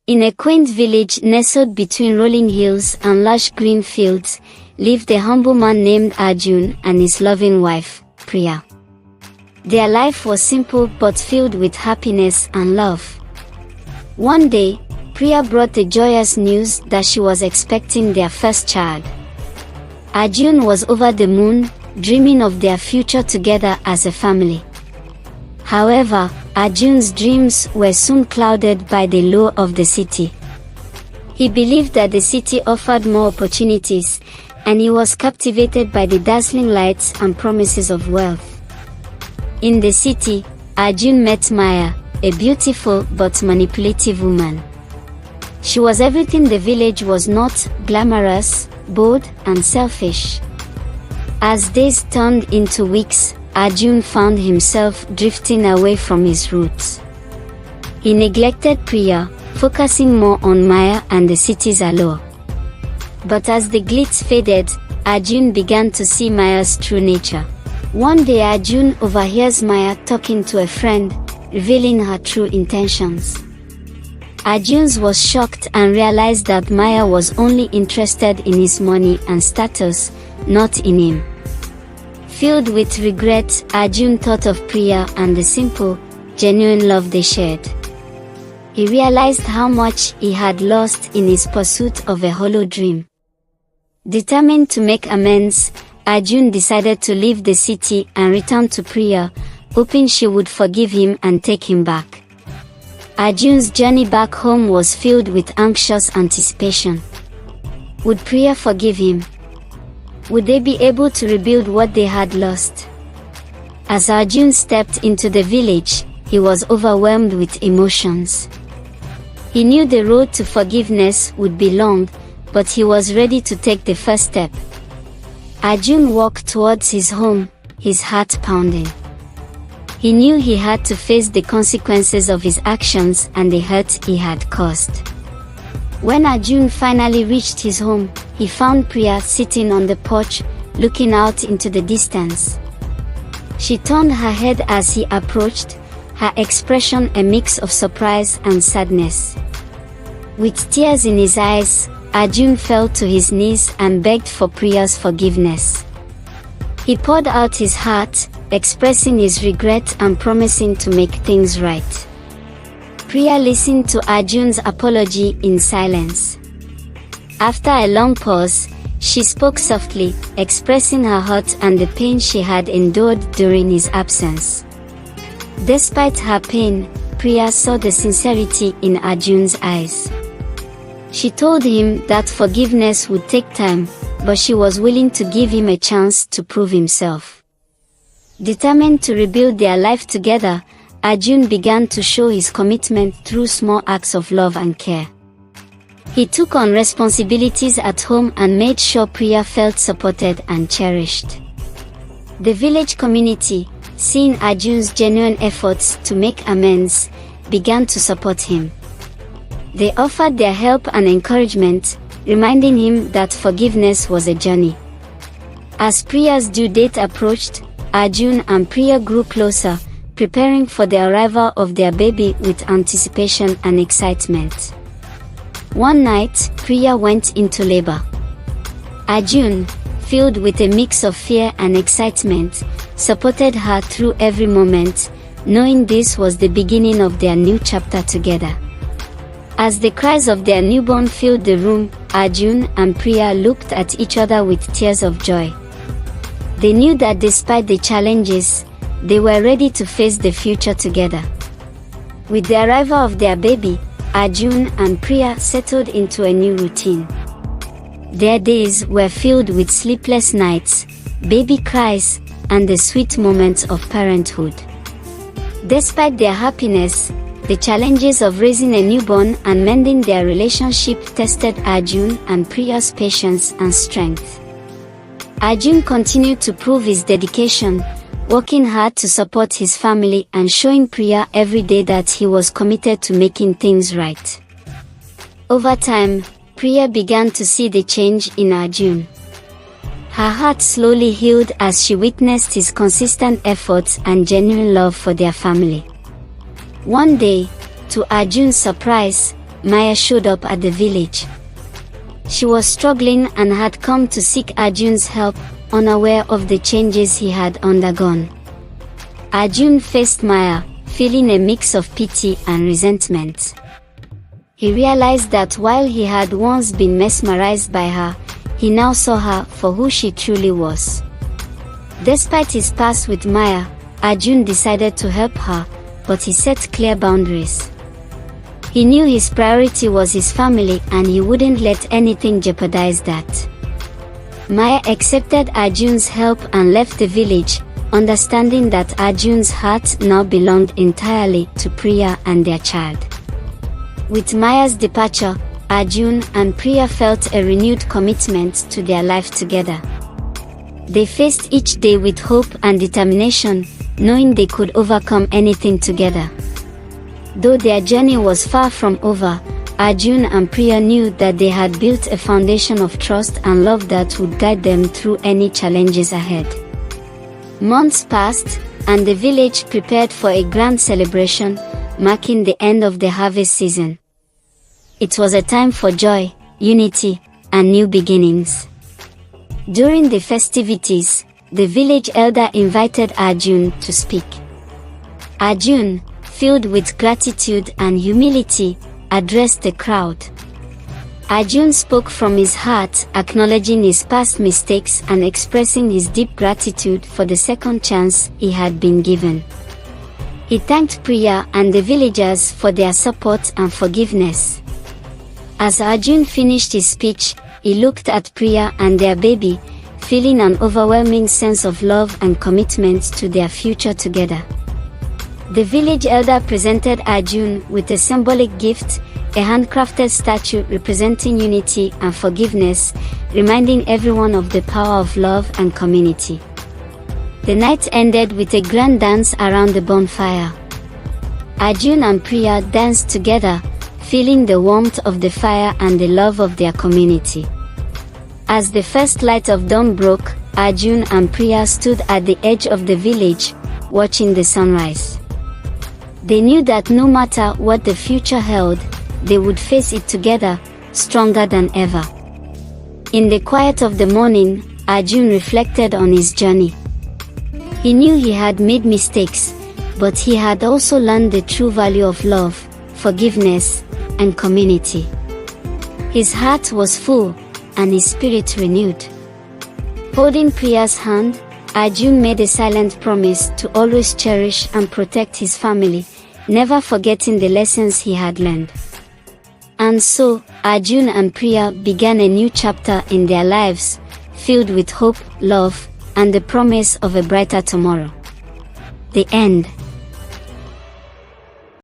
In a quaint village nestled between rolling hills and lush green fields, lived a humble man named Arjun and his loving wife, Priya. Their life was simple but filled with happiness and love. One day, Priya brought the joyous news that she was expecting their first child. Arjun was over the moon, dreaming of their future together as a family. However, Arjun's dreams were soon clouded by the allure of the city. He believed that the city offered more opportunities, and he was captivated by the dazzling lights and promises of wealth. In the city, Arjun met Maya, a beautiful but manipulative woman. She was everything the village was not: glamorous, bold, and selfish. As days turned into weeks, Arjun found himself drifting away from his roots. He neglected Priya, focusing more on Maya and the city's allure. But as the glitz faded, Arjun began to see Maya's true nature. One day Arjun overhears Maya talking to a friend, revealing her true intentions. Arjun was shocked and realized that Maya was only interested in his money and status, not in him. Filled with regret, Arjun thought of Priya and the simple, genuine love they shared. He realized how much he had lost in his pursuit of a hollow dream. Determined to make amends, Arjun decided to leave the city and return to Priya, hoping she would forgive him and take him back. Arjun's journey back home was filled with anxious anticipation. Would Priya forgive him? Would they be able to rebuild what they had lost? As Arjun stepped into the village, he was overwhelmed with emotions. He knew the road to forgiveness would be long, but he was ready to take the first step. Arjun walked towards his home, his heart pounding. He knew he had to face the consequences of his actions and the hurt he had caused. When Arjun finally reached his home, he found Priya sitting on the porch, looking out into the distance. She turned her head as he approached, her expression a mix of surprise and sadness. With tears in his eyes, Arjun fell to his knees and begged for Priya's forgiveness. He poured out his heart, expressing his regret and promising to make things right. Priya listened to Arjun's apology in silence. After a long pause, she spoke softly, expressing her hurt and the pain she had endured during his absence. Despite her pain, Priya saw the sincerity in Arjun's eyes. She told him that forgiveness would take time, but she was willing to give him a chance to prove himself. Determined to rebuild their life together, Arjun began to show his commitment through small acts of love and care. He took on responsibilities at home and made sure Priya felt supported and cherished. The village community, seeing Arjun's genuine efforts to make amends, began to support him. They offered their help and encouragement, reminding him that forgiveness was a journey. As Priya's due date approached, Arjun and Priya grew closer, preparing for the arrival of their baby with anticipation and excitement. One night, Priya went into labor. Arjun, filled with a mix of fear and excitement, supported her through every moment, knowing this was the beginning of their new chapter together. As the cries of their newborn filled the room, Arjun and Priya looked at each other with tears of joy. They knew that despite the challenges, they were ready to face the future together. With the arrival of their baby, Arjun and Priya settled into a new routine. Their days were filled with sleepless nights, baby cries, and the sweet moments of parenthood. Despite their happiness, the challenges of raising a newborn and mending their relationship tested Arjun and Priya's patience and strength. Arjun continued to prove his dedication, working hard to support his family and showing Priya every day that he was committed to making things right. Over time, Priya began to see the change in Arjun. Her heart slowly healed as she witnessed his consistent efforts and genuine love for their family. One day, to Arjun's surprise, Maya showed up at the village. She was struggling and had come to seek Arjun's help, unaware of the changes he had undergone. Arjun faced Maya, feeling a mix of pity and resentment. He realized that while he had once been mesmerized by her, he now saw her for who she truly was. Despite his past with Maya, Arjun decided to help her, but he set clear boundaries. He knew his priority was his family and he wouldn't let anything jeopardize that. Maya accepted Arjun's help and left the village, understanding that Arjun's heart now belonged entirely to Priya and their child. With Maya's departure, Arjun and Priya felt a renewed commitment to their life together. They faced each day with hope and determination, knowing they could overcome anything together. Though their journey was far from over, Arjun and Priya knew that they had built a foundation of trust and love that would guide them through any challenges ahead. Months passed, and the village prepared for a grand celebration, marking the end of the harvest season. It was a time for joy, unity, and new beginnings. During the festivities, the village elder invited Arjun to speak. Arjun, filled with gratitude and humility, addressed the crowd. Arjun spoke from his heart, acknowledging his past mistakes and expressing his deep gratitude for the second chance he had been given. He thanked Priya and the villagers for their support and forgiveness. As Arjun finished his speech, he looked at Priya and their baby, feeling an overwhelming sense of love and commitment to their future together. The village elder presented Arjun with a symbolic gift, a handcrafted statue representing unity and forgiveness, reminding everyone of the power of love and community. The night ended with a grand dance around the bonfire. Arjun and Priya danced together, feeling the warmth of the fire and the love of their community. As the first light of dawn broke, Arjun and Priya stood at the edge of the village, watching the sunrise. They knew that no matter what the future held, they would face it together, stronger than ever. In the quiet of the morning, Arjun reflected on his journey. He knew he had made mistakes, but he had also learned the true value of love, forgiveness, and community. His heart was full, and his spirit renewed. Holding Priya's hand, Arjun made a silent promise to always cherish and protect his family, never forgetting the lessons he had learned. And so, Arjun and Priya began a new chapter in their lives, filled with hope, love, and the promise of a brighter tomorrow. The end.